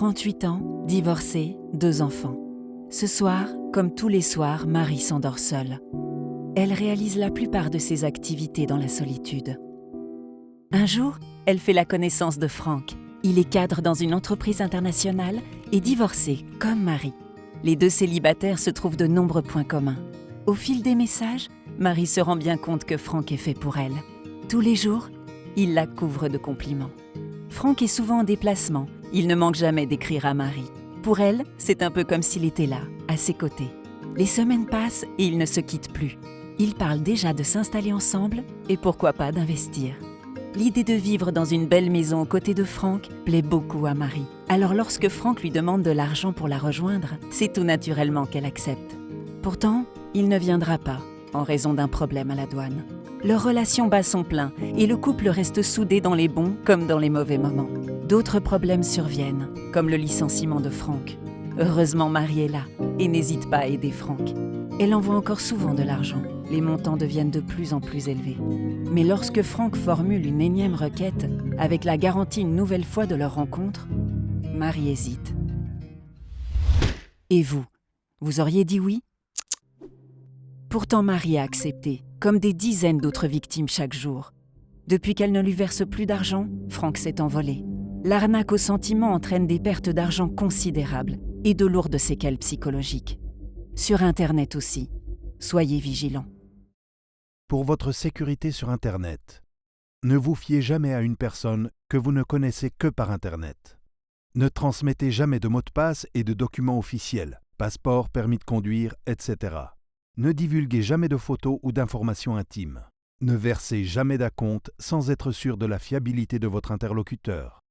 38 ans, divorcée, 2 enfants. Ce soir, comme tous les soirs, Marie s'endort seule. Elle réalise la plupart de ses activités dans la solitude. Un jour, elle fait la connaissance de Franck. Il est cadre dans une entreprise internationale et divorcé, comme Marie. Les deux célibataires se trouvent de nombreux points communs. Au fil des messages, Marie se rend bien compte que Franck est fait pour elle. Tous les jours, il la couvre de compliments. Franck est souvent en déplacement. Il ne manque jamais d'écrire à Marie. Pour elle, c'est un peu comme s'il était là, à ses côtés. Les semaines passent et ils ne se quittent plus. Ils parlent déjà de s'installer ensemble et pourquoi pas d'investir. L'idée de vivre dans une belle maison aux côtés de Franck plaît beaucoup à Marie. Alors lorsque Franck lui demande de l'argent pour la rejoindre, c'est tout naturellement qu'elle accepte. Pourtant, il ne viendra pas, en raison d'un problème à la douane. Leur relation bat son plein et le couple reste soudé dans les bons comme dans les mauvais moments. D'autres problèmes surviennent, comme le licenciement de Franck. Heureusement, Marie est là et n'hésite pas à aider Franck. Elle envoie encore souvent de l'argent. Les montants deviennent de plus en plus élevés. Mais lorsque Franck formule une énième requête, avec la garantie une nouvelle fois de leur rencontre, Marie hésite. Et vous, vous auriez dit oui ? Pourtant, Marie a accepté, comme des dizaines d'autres victimes chaque jour. Depuis qu'elle ne lui verse plus d'argent, Franck s'est envolé. L'arnaque au sentiment entraîne des pertes d'argent considérables et de lourdes séquelles psychologiques. Sur Internet aussi, soyez vigilants. Pour votre sécurité sur Internet, ne vous fiez jamais à une personne que vous ne connaissez que par Internet. Ne transmettez jamais de mots de passe et de documents officiels, passeport, permis de conduire, etc. Ne divulguez jamais de photos ou d'informations intimes. Ne versez jamais d'acompte sans être sûr de la fiabilité de votre interlocuteur.